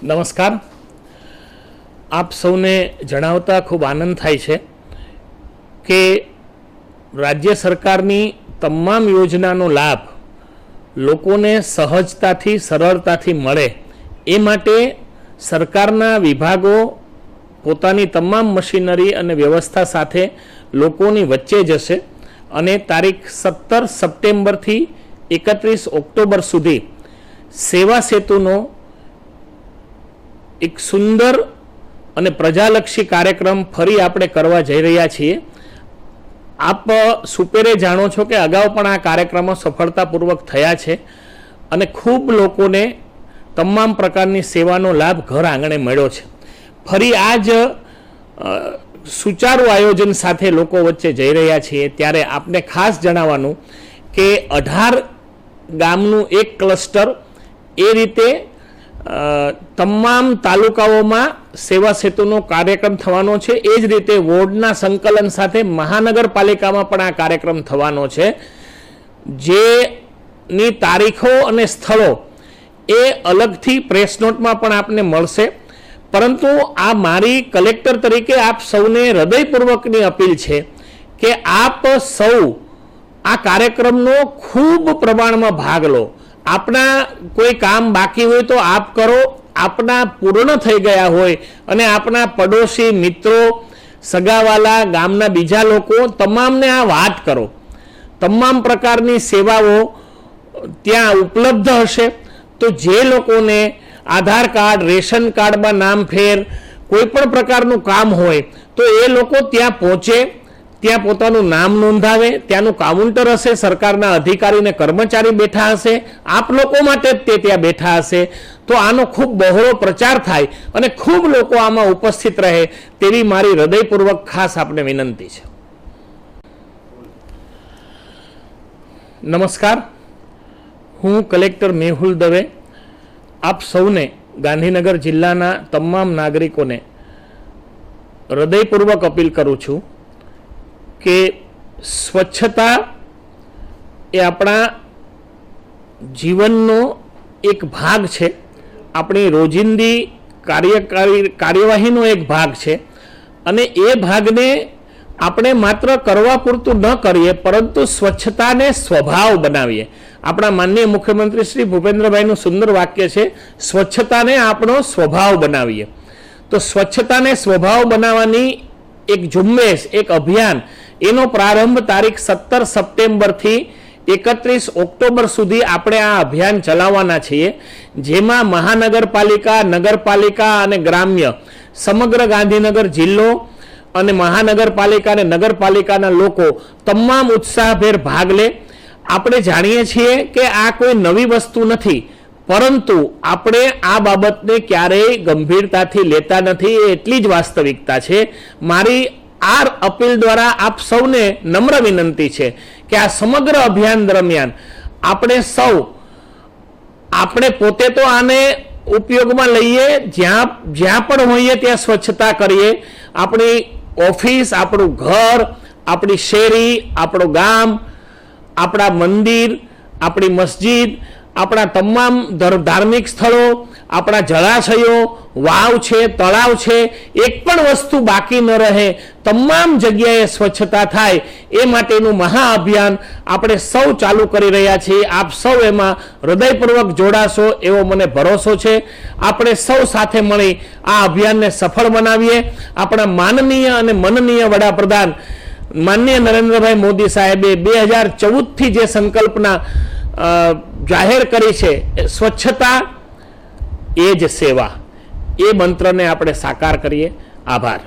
નમસ્કાર. આપ સૌને જણાવતા ખૂબ આનંદ થાય છે કે રાજ્ય સરકારની તમામ યોજનાનો લાભ લોકોને સહજતાથી સરળતાથી મળે એ માટે સરકારના વિભાગો પોતાની તમામ મશીનરી અને વ્યવસ્થા સાથે લોકોની વચ્ચે જશે અને તારીખ 17 સપ્ટેમ્બરથી 31 ઓક્ટોબર સુધી સેવા સેતુનો એક સુંદર અને પ્રજાલક્ષી કાર્યક્રમ ફરી આપણે કરવા જઈ રહ્યા છીએ. આપ સુપેરે જાણો છો કે અગાઉ પણ આ કાર્યક્રમો સફળતાપૂર્વક થયા છે અને ખૂબ લોકોને તમામ પ્રકારની સેવાનો લાભ ઘર આંગણે મળ્યો છે. ફરી આ જ સુચારુ આયોજન સાથે લોકો વચ્ચે જઈ રહ્યા છીએ ત્યારે આપને ખાસ જણાવવાનું કે 18 ગામનું એક ક્લસ્ટર એ રીતે તમામ તાલુકાઓમાં સેવા સેતુનો કાર્યક્રમ થવાનો છે. એ જ રીતે વોર્ડના સંકલન સાથે મહાનગરપાલિકામાં પણ આ કાર્યક્રમ થવાનો છે. જેની તારીખો અને સ્થળો એ અલગથી પ્રેસ નોટમાં પણ આપને મળશે. પરંતુ આ મારી કલેક્ટર તરીકે આપ સૌને હૃદયપૂર્વકની અપીલ છે કે આપ સૌ આ કાર્યક્રમનો ખૂબ પ્રમાણમાં ભાગ લો. આપણા કોઈ કામ બાકી હોય તો આપ કરો, આપણા પૂર્ણ થઈ ગયા હોય અને આપણા પડોશી મિત્રો, સગાવાલા, ગામના બીજા લોકો તમામને આ વાત કરો. તમામ પ્રકારની સેવાઓ ત્યાં ઉપલબ્ધ હશે. તો જે લોકોને આધાર કાર્ડ, રેશન કાર્ડમાં નામ ફેર, કોઈ પણ પ્રકારનું કામ હોય તો એ લોકો ત્યાં પહોંચે, ત્યાં પોતાનું નામ નોંધાવે. ત્યાંનું કાઉન્ટર હશે, સરકારના અધિકારી અને કર્મચારી બેઠા હશે, આપ લોકો માટે જ તે ત્યાં બેઠા હશે. તો આનો ખૂબ બહોળો પ્રચાર થાય અને ખૂબ લોકો આમાં ઉપસ્થિત રહે તેવી મારી હૃદયપૂર્વક ખાસ આપને વિનંતી છે. નમસ્કાર, હું કલેક્ટર મેહુલ દવે આપ સૌને ગાંધીનગર જિલ્લાના તમામ નાગરિકોને હૃદયપૂર્વક અપીલ કરું છું કે સ્વચ્છતા એ આપણા જીવનનો એક ભાગ છે, આપણી રોજિંદી કાર્યવાહીનો એક ભાગ છે અને એ ભાગને આપણે માત્ર કરવા પૂરતું ન કરીએ પરંતુ સ્વચ્છતાને સ્વભાવ બનાવીએ. આપણા માનનીય મુખ્યમંત્રી શ્રી ભૂપેન્દ્રભાઈનું સુંદર વાક્ય છે, સ્વચ્છતાને આપણો સ્વભાવ બનાવીએ. તો સ્વચ્છતાને સ્વભાવ બનાવવાની એક ઝુંબેશ, એક અભિયાન, એનો પ્રારંભ તારીખ 17 સપ્ટેમ્બરથી 31 ઓક્ટોબર સુધી આપણે આ અભિયાન ચલાવવાના છીએ. જેમાં મહાનગરપાલિકા, નગરપાલિકા અને ગ્રામ્ય સમગ્ર ગાંધીનગર જિલ્લો અને મહાનગરપાલિકા અને નગરપાલિકાના લોકો તમામ ઉત્સાહભેર ભાગ લે. આપણે જાણીએ છીએ કે આ કોઈ નવી વસ્તુ નથી, પરંતુ આપણે આ બાબતને ક્યારેય ગંભીરતાથી લેતા નથી, એ એટલી જ વાસ્તવિકતા છે. મારી આ અપીલ દ્વારા આપ સૌને નમ્ર વિનંતી છે કે આ સમગ્ર અભિયાન દરમિયાન આપણે પોતે તો આને ઉપયોગમાં લઈએ, જ્યાં પણ હોઈએ ત્યાં સ્વચ્છતા કરીએ. આપણી ઓફિસ, આપણું ઘર, આપણી શેરી, આપણું ગામ, આપણા મંદિર, આપણી મસ્જિદ, આપણા તમામ ધાર્મિક સ્થળો, આપણા જળાશયો, વાવ છે, તળાવ છે, એક પણ વસ્તુ બાકી ન રહે, તમામ જગ્યાએ સ્વચ્છતા થાય એ માટેનું મહાઅભિયાન આપણે સૌ ચાલુ કરી રહ્યા છીએ. આપ સૌ એમાં હૃદયપૂર્વક જોડાશો એવો મને ભરોસો છે. આપણે સૌ સાથે મળી આ અભિયાનને સફળ બનાવીએ. આપણા માનનીય અને મનનીય વડાપ્રધાન માનનીય નરેન્દ્રભાઈ મોદી સાહેબે 2014થી જે સંકલ્પના જાહેર કરી છે, સ્વચ્છતા એ જ સેવા, એ મંત્રને આપણે સાકાર કરીએ. આભાર.